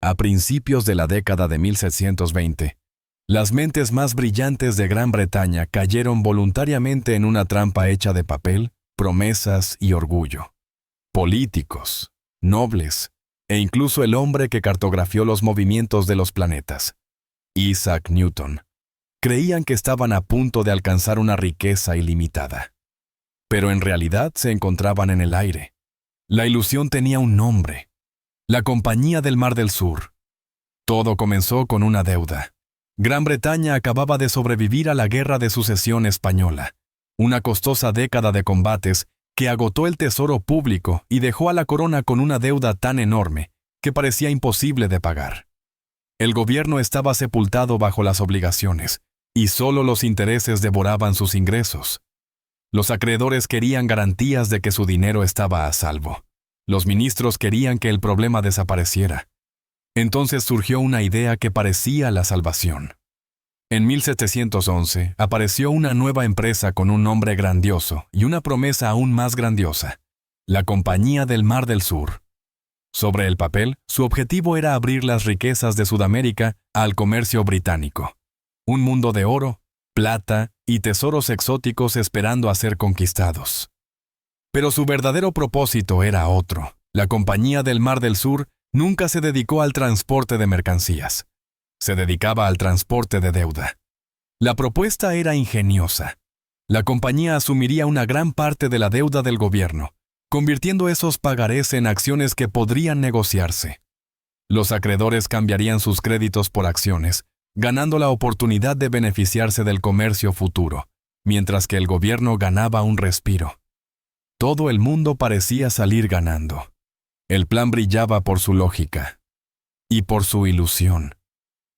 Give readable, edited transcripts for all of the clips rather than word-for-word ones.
a principios de la década de 1720, las mentes más brillantes de Gran Bretaña cayeron voluntariamente en una trampa hecha de papel, promesas y orgullo. Políticos, nobles, e incluso el hombre que cartografió los movimientos de los planetas, Isaac Newton, creían que estaban a punto de alcanzar una riqueza ilimitada. Pero en realidad se encontraban en el aire. La ilusión tenía un nombre: la Compañía del Mar del Sur. Todo comenzó con una deuda. Gran Bretaña acababa de sobrevivir a la Guerra de Sucesión Española, una costosa década de combates que agotó el tesoro público y dejó a la corona con una deuda tan enorme que parecía imposible de pagar. El gobierno estaba sepultado bajo las obligaciones, y solo los intereses devoraban sus ingresos. Los acreedores querían garantías de que su dinero estaba a salvo. Los ministros querían que el problema desapareciera. Entonces surgió una idea que parecía la salvación. En 1711 apareció una nueva empresa con un nombre grandioso y una promesa aún más grandiosa: la Compañía del Mar del Sur. Sobre el papel, su objetivo era abrir las riquezas de Sudamérica al comercio británico. Un mundo de oro, plata y tesoros exóticos esperando a ser conquistados. Pero su verdadero propósito era otro. La Compañía del Mar del Sur nunca se dedicó al transporte de mercancías. Se dedicaba al transporte de deuda. La propuesta era ingeniosa. La compañía asumiría una gran parte de la deuda del gobierno, convirtiendo esos pagarés en acciones que podrían negociarse. Los acreedores cambiarían sus créditos por acciones, ganando la oportunidad de beneficiarse del comercio futuro, mientras que el gobierno ganaba un respiro. Todo el mundo parecía salir ganando. El plan brillaba por su lógica y por su ilusión,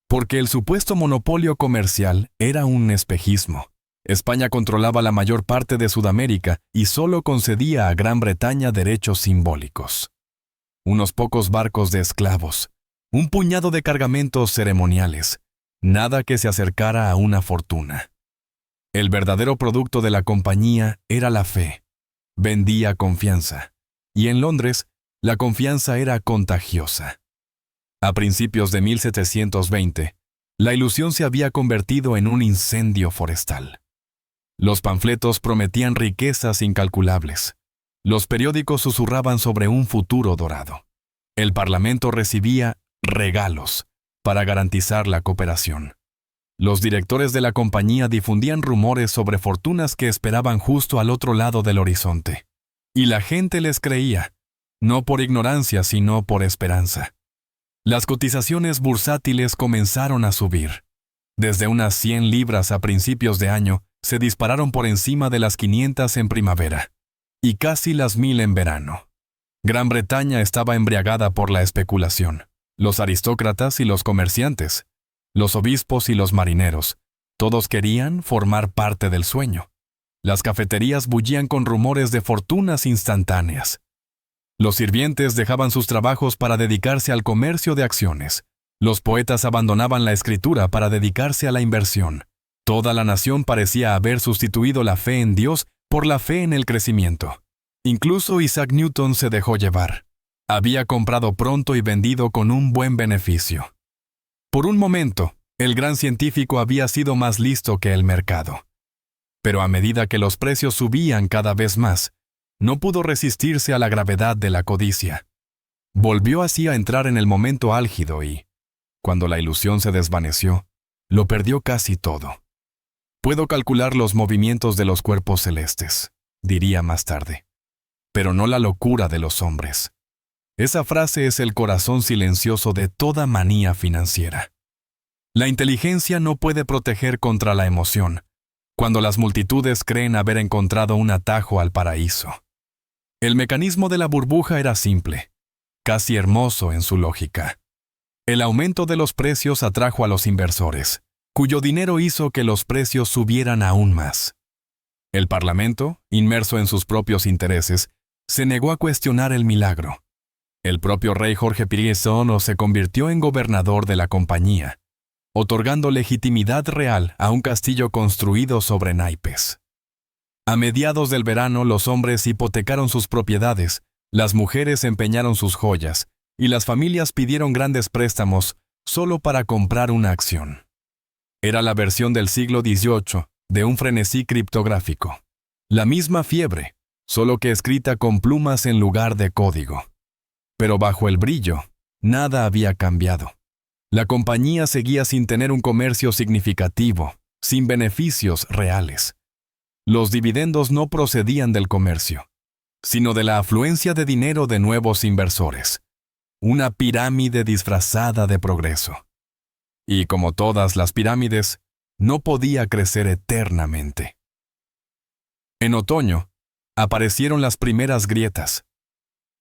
porque el supuesto monopolio comercial era un espejismo. España controlaba la mayor parte de Sudamérica y solo concedía a Gran Bretaña derechos simbólicos. Unos pocos barcos de esclavos, un puñado de cargamentos ceremoniales, nada que se acercara a una fortuna. El verdadero producto de la compañía era la fe. Vendía confianza. Y en Londres, la confianza era contagiosa. A principios de 1720, la ilusión se había convertido en un incendio forestal. Los panfletos prometían riquezas incalculables. Los periódicos susurraban sobre un futuro dorado. El Parlamento recibía regalos para garantizar la cooperación. Los directores de la compañía difundían rumores sobre fortunas que esperaban justo al otro lado del horizonte. Y la gente les creía, no por ignorancia, sino por esperanza. Las cotizaciones bursátiles comenzaron a subir. Desde unas 100 libras a principios de año, se dispararon por encima de las 500 en primavera, y casi las 1000 en verano. Gran Bretaña estaba embriagada por la especulación. Los aristócratas y los comerciantes, los obispos y los marineros, todos querían formar parte del sueño. Las cafeterías bullían con rumores de fortunas instantáneas. Los sirvientes dejaban sus trabajos para dedicarse al comercio de acciones. Los poetas abandonaban la escritura para dedicarse a la inversión. Toda la nación parecía haber sustituido la fe en Dios por la fe en el crecimiento. Incluso Isaac Newton se dejó llevar. Había comprado pronto y vendido con un buen beneficio. Por un momento, el gran científico había sido más listo que el mercado. Pero a medida que los precios subían cada vez más, no pudo resistirse a la gravedad de la codicia. Volvió así a entrar en el momento álgido y, cuando la ilusión se desvaneció, lo perdió casi todo. Puedo calcular los movimientos de los cuerpos celestes, diría más tarde, pero no la locura de los hombres. Esa frase es el corazón silencioso de toda manía financiera. La inteligencia no puede proteger contra la emoción, cuando las multitudes creen haber encontrado un atajo al paraíso. El mecanismo de la burbuja era simple, casi hermoso en su lógica. El aumento de los precios atrajo a los inversores, cuyo dinero hizo que los precios subieran aún más. El Parlamento, inmerso en sus propios intereses, se negó a cuestionar el milagro. El propio rey Jorge I se convirtió en gobernador de la compañía, otorgando legitimidad real a un castillo construido sobre naipes. A mediados del verano los hombres hipotecaron sus propiedades, las mujeres empeñaron sus joyas, y las familias pidieron grandes préstamos solo para comprar una acción. Era la versión del siglo XVIII de un frenesí criptográfico. La misma fiebre, solo que escrita con plumas en lugar de código. Pero bajo el brillo, nada había cambiado. La compañía seguía sin tener un comercio significativo, sin beneficios reales. Los dividendos no procedían del comercio, sino de la afluencia de dinero de nuevos inversores. Una pirámide disfrazada de progreso. Y como todas las pirámides, no podía crecer eternamente. En otoño, aparecieron las primeras grietas.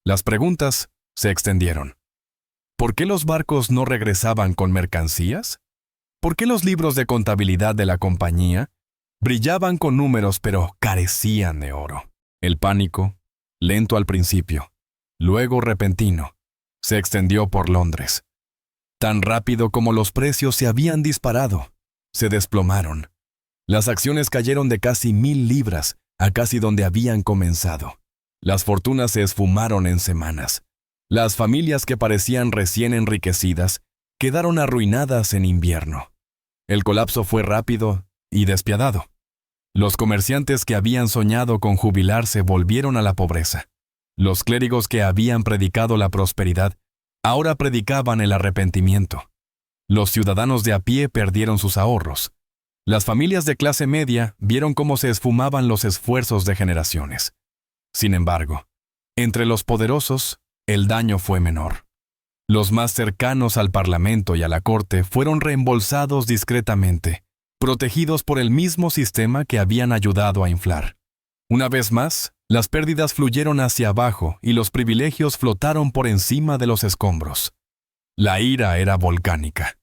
Las preguntas se extendieron. ¿Por qué los barcos no regresaban con mercancías? ¿Por qué los libros de contabilidad de la compañía brillaban con números pero carecían de oro? El pánico, lento al principio, luego repentino, se extendió por Londres. Tan rápido como los precios se habían disparado, se desplomaron. Las acciones cayeron de casi 1,000 libras a casi donde habían comenzado. Las fortunas se esfumaron en semanas. Las familias que parecían recién enriquecidas quedaron arruinadas en invierno. El colapso fue rápido y despiadado. Los comerciantes que habían soñado con jubilarse volvieron a la pobreza. Los clérigos que habían predicado la prosperidad ahora predicaban el arrepentimiento. Los ciudadanos de a pie perdieron sus ahorros. Las familias de clase media vieron cómo se esfumaban los esfuerzos de generaciones. Sin embargo, entre los poderosos, el daño fue menor. Los más cercanos al Parlamento y a la Corte fueron reembolsados discretamente, protegidos por el mismo sistema que habían ayudado a inflar. Una vez más, las pérdidas fluyeron hacia abajo y los privilegios flotaron por encima de los escombros. La ira era volcánica.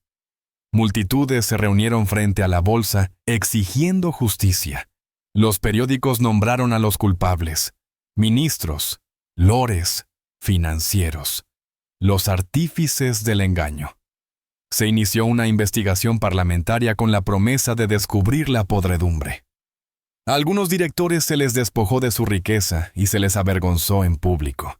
Multitudes se reunieron frente a la bolsa exigiendo justicia. Los periódicos nombraron a los culpables: ministros, lores, financieros, los artífices del engaño. Se inició una investigación parlamentaria con la promesa de descubrir la podredumbre. A algunos directores se les despojó de su riqueza y se les avergonzó en público.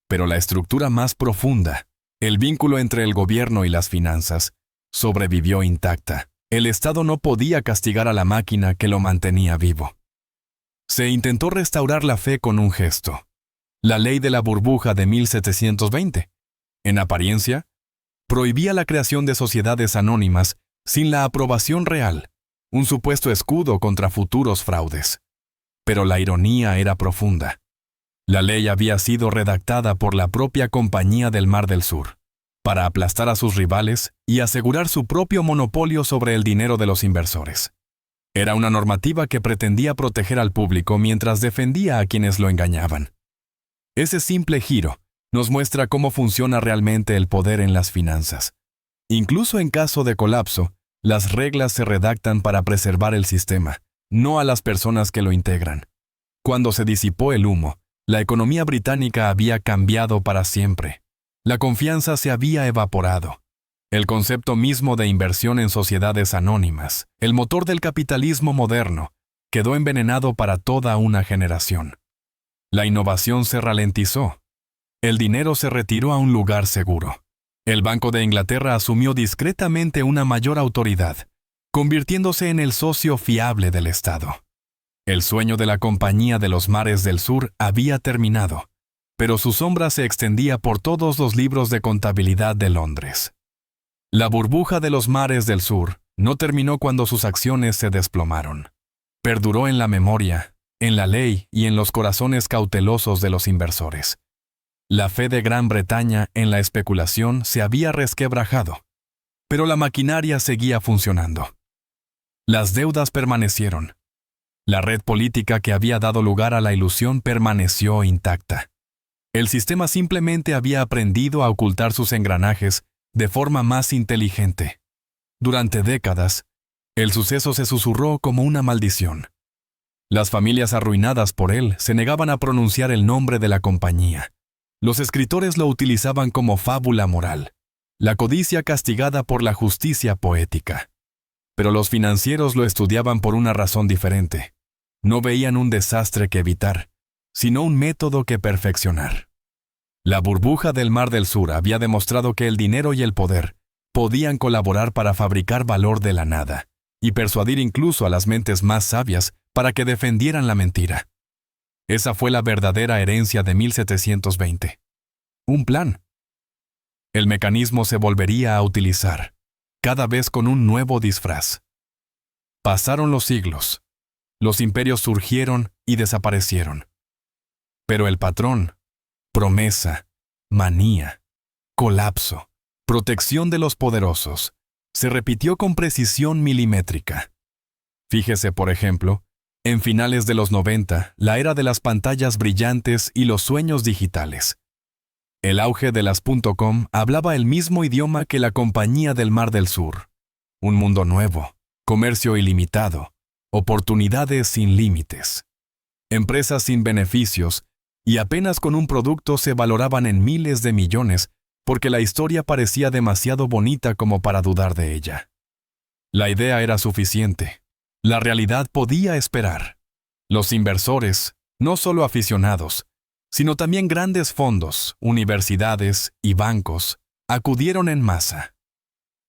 Pero la estructura más profunda, el vínculo entre el gobierno y las finanzas, sobrevivió intacta. El Estado no podía castigar a la máquina que lo mantenía vivo. Se intentó restaurar la fe con un gesto: la ley de la burbuja de 1720. En apariencia, prohibía la creación de sociedades anónimas sin la aprobación real, un supuesto escudo contra futuros fraudes. Pero la ironía era profunda. La ley había sido redactada por la propia Compañía del Mar del Sur, para aplastar a sus rivales y asegurar su propio monopolio sobre el dinero de los inversores. Era una normativa que pretendía proteger al público mientras defendía a quienes lo engañaban. Ese simple giro nos muestra cómo funciona realmente el poder en las finanzas. Incluso en caso de colapso, las reglas se redactan para preservar el sistema, no a las personas que lo integran. Cuando se disipó el humo, la economía británica había cambiado para siempre. La confianza se había evaporado. El concepto mismo de inversión en sociedades anónimas, el motor del capitalismo moderno, quedó envenenado para toda una generación. La innovación se ralentizó. El dinero se retiró a un lugar seguro. El Banco de Inglaterra asumió discretamente una mayor autoridad, convirtiéndose en el socio fiable del Estado. El sueño de la Compañía de los Mares del Sur había terminado, pero su sombra se extendía por todos los libros de contabilidad de Londres. La burbuja de los mares del sur no terminó cuando sus acciones se desplomaron. Perduró en la memoria, en la ley y en los corazones cautelosos de los inversores. La fe de Gran Bretaña en la especulación se había resquebrajado, pero la maquinaria seguía funcionando. Las deudas permanecieron. La red política que había dado lugar a la ilusión permaneció intacta. El sistema simplemente había aprendido a ocultar sus engranajes de forma más inteligente. Durante décadas, el suceso se susurró como una maldición. Las familias arruinadas por él se negaban a pronunciar el nombre de la compañía. Los escritores lo utilizaban como fábula moral, la codicia castigada por la justicia poética. Pero los financieros lo estudiaban por una razón diferente. No veían un desastre que evitar, sino un método que perfeccionar. La burbuja del Mar del Sur había demostrado que el dinero y el poder podían colaborar para fabricar valor de la nada y persuadir incluso a las mentes más sabias para que defendieran la mentira. Esa fue la verdadera herencia de 1720. Un plan. El mecanismo se volvería a utilizar, cada vez con un nuevo disfraz. Pasaron los siglos. Los imperios surgieron y desaparecieron. Pero el patrón, promesa, manía, colapso, protección de los poderosos, se repitió con precisión milimétrica. Fíjese, por ejemplo, en finales de los 90, la era de las pantallas brillantes y los sueños digitales. El auge de las .com hablaba el mismo idioma que la Compañía del Mar del Sur. Un mundo nuevo, comercio ilimitado, oportunidades sin límites. Empresas sin beneficios y apenas con un producto se valoraban en miles de millones porque la historia parecía demasiado bonita como para dudar de ella. La idea era suficiente. La realidad podía esperar. Los inversores, no solo aficionados, sino también grandes fondos, universidades y bancos, acudieron en masa.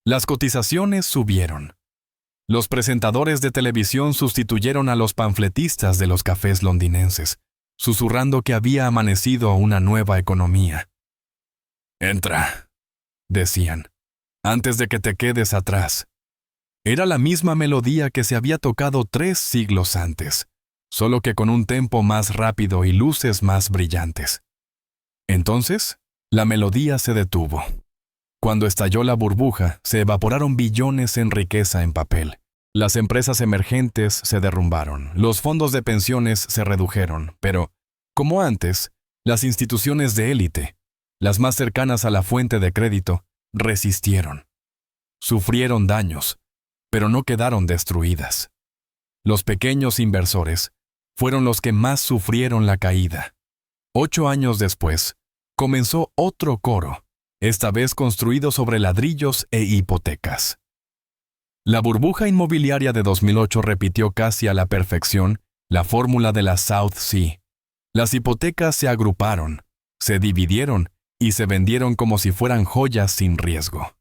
Las cotizaciones subieron. Los presentadores de televisión sustituyeron a los panfletistas de los cafés londinenses, susurrando que había amanecido una nueva economía. «Entra», decían, «antes de que te quedes atrás». Era la misma melodía que se había tocado 3 siglos antes, solo que con un tempo más rápido y luces más brillantes. Entonces, la melodía se detuvo. Cuando estalló la burbuja, se evaporaron billones en riqueza en papel. Las empresas emergentes se derrumbaron, los fondos de pensiones se redujeron, pero, como antes, las instituciones de élite, las más cercanas a la fuente de crédito, resistieron. Sufrieron daños, pero no quedaron destruidas. Los pequeños inversores fueron los que más sufrieron la caída. 8 años después, comenzó otro coro, esta vez construido sobre ladrillos e hipotecas. La burbuja inmobiliaria de 2008 repitió casi a la perfección la fórmula de la South Sea. Las hipotecas se agruparon, se dividieron y se vendieron como si fueran joyas sin riesgo.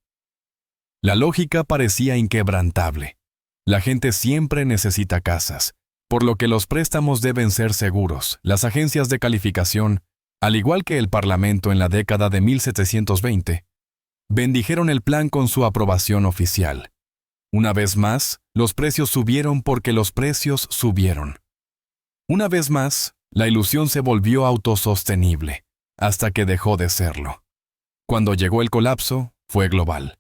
La lógica parecía inquebrantable. La gente siempre necesita casas, por lo que los préstamos deben ser seguros. Las agencias de calificación, al igual que el Parlamento en la década de 1720, bendijeron el plan con su aprobación oficial. Una vez más, los precios subieron porque los precios subieron. Una vez más, la ilusión se volvió autosostenible, hasta que dejó de serlo. Cuando llegó el colapso, fue global.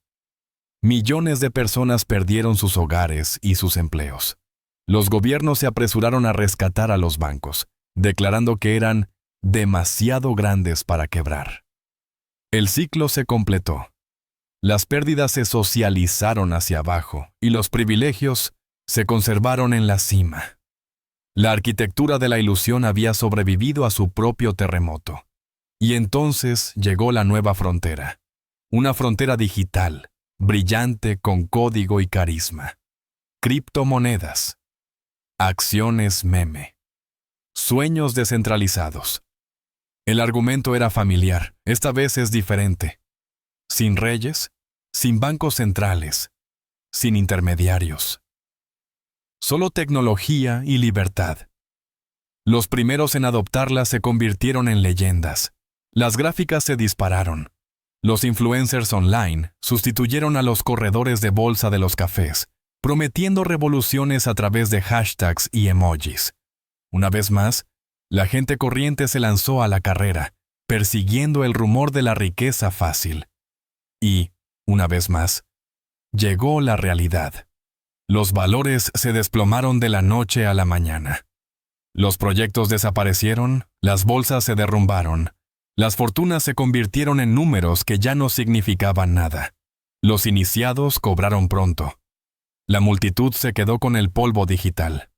Millones de personas perdieron sus hogares y sus empleos. Los gobiernos se apresuraron a rescatar a los bancos, declarando que eran demasiado grandes para quebrar. El ciclo se completó. Las pérdidas se socializaron hacia abajo y los privilegios se conservaron en la cima. La arquitectura de la ilusión había sobrevivido a su propio terremoto. Y entonces llegó la nueva frontera. Una frontera digital, brillante con código y carisma. Criptomonedas. Acciones meme. Sueños descentralizados. El argumento era familiar, esta vez es diferente. Sin reyes, sin bancos centrales, sin intermediarios. Solo tecnología y libertad. Los primeros en adoptarla se convirtieron en leyendas. Las gráficas se dispararon. Los influencers online sustituyeron a los corredores de bolsa de los cafés, prometiendo revoluciones a través de hashtags y emojis. Una vez más, la gente corriente se lanzó a la carrera, persiguiendo el rumor de la riqueza fácil. Y, una vez más, llegó la realidad. Los valores se desplomaron de la noche a la mañana. Los proyectos desaparecieron, las bolsas se derrumbaron. Las fortunas se convirtieron en números que ya no significaban nada. Los iniciados cobraron pronto. La multitud se quedó con el polvo digital.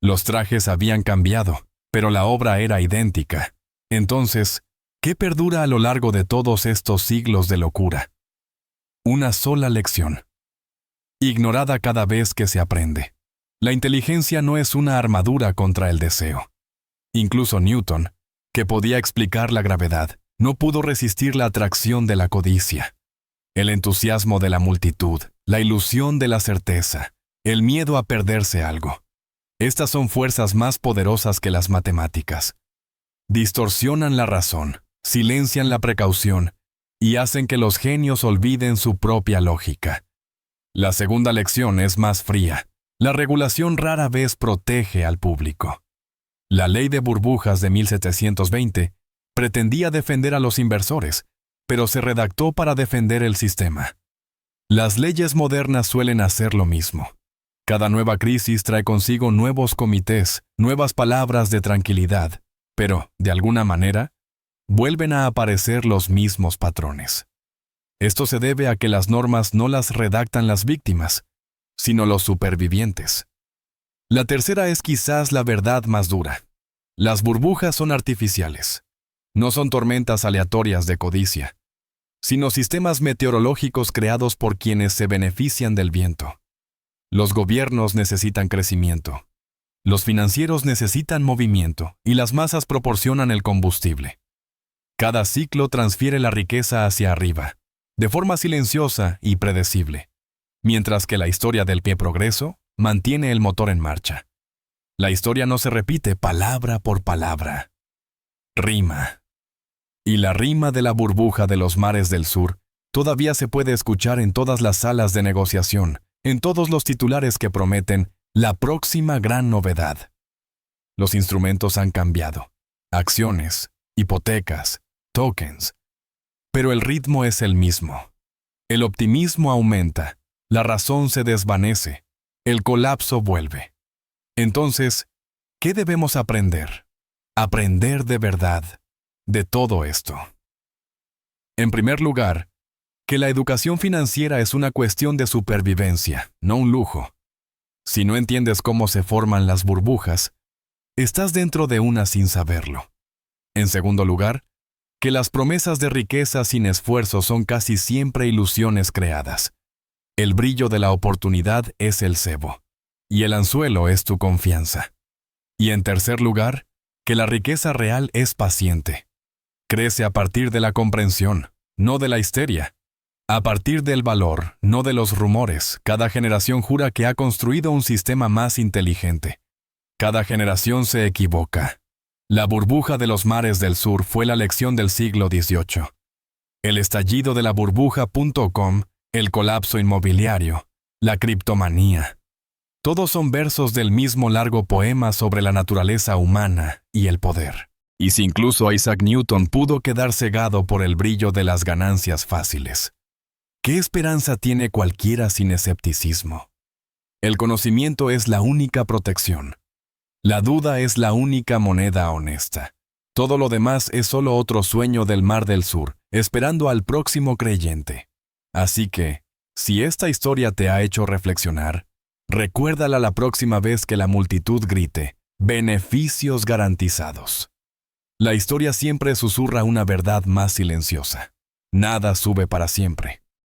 Los trajes habían cambiado, pero la obra era idéntica. Entonces, ¿qué perdura a lo largo de todos estos siglos de locura? Una sola lección. Ignorada cada vez que se aprende. La inteligencia no es una armadura contra el deseo. Incluso Newton, que podía explicar la gravedad, No pudo resistir la atracción de la codicia, el entusiasmo de la multitud, la ilusión de la certeza, el miedo a perderse algo. Estas son fuerzas más poderosas que las matemáticas. Distorsionan la razón, silencian la precaución y hacen que los genios olviden su propia lógica. La segunda lección es más fría. La regulación rara vez protege al público. La ley de burbujas de 1720 pretendía defender a los inversores, pero se redactó para defender el sistema. Las leyes modernas suelen hacer lo mismo. Cada nueva crisis trae consigo nuevos comités, nuevas palabras de tranquilidad, pero, de alguna manera, vuelven a aparecer los mismos patrones. Esto se debe a que las normas no las redactan las víctimas, sino los supervivientes. La tercera es quizás la verdad más dura. Las burbujas son artificiales. No son tormentas aleatorias de codicia, sino sistemas meteorológicos creados por quienes se benefician del viento. Los gobiernos necesitan crecimiento. Los financieros necesitan movimiento y las masas proporcionan el combustible. Cada ciclo transfiere la riqueza hacia arriba, de forma silenciosa y predecible, mientras que la historia del pie progreso mantiene el motor en marcha. La historia no se repite palabra por palabra. Rima. Y la rima de la burbuja de los mares del sur todavía se puede escuchar en todas las salas de negociación, en todos los titulares que prometen la próxima gran novedad. Los instrumentos han cambiado. Acciones, hipotecas, tokens. Pero el ritmo es el mismo. El optimismo aumenta, la razón se desvanece, el colapso vuelve. Entonces, ¿qué debemos aprender? Aprender de verdad de todo esto. En primer lugar, que la educación financiera es una cuestión de supervivencia, no un lujo. Si no entiendes cómo se forman las burbujas, estás dentro de una sin saberlo. En segundo lugar, que las promesas de riqueza sin esfuerzo son casi siempre ilusiones creadas. El brillo de la oportunidad es el cebo, y el anzuelo es tu confianza. Y en tercer lugar, que la riqueza real es paciente. Crece a partir de la comprensión, no de la histeria. A partir del valor, no de los rumores, cada generación jura que ha construido un sistema más inteligente. Cada generación se equivoca. La burbuja de los mares del sur fue la lección del siglo XVIII. El estallido de la burbuja.com, el colapso inmobiliario, la criptomanía. Todos son versos del mismo largo poema sobre la naturaleza humana y el poder. Y si incluso Isaac Newton pudo quedar cegado por el brillo de las ganancias fáciles, ¿qué esperanza tiene cualquiera sin escepticismo? El conocimiento es la única protección. La duda es la única moneda honesta. Todo lo demás es solo otro sueño del mar del sur, esperando al próximo creyente. Así que, si esta historia te ha hecho reflexionar, recuérdala la próxima vez que la multitud grite, beneficios garantizados. La historia siempre susurra una verdad más silenciosa. Nada sube para siempre.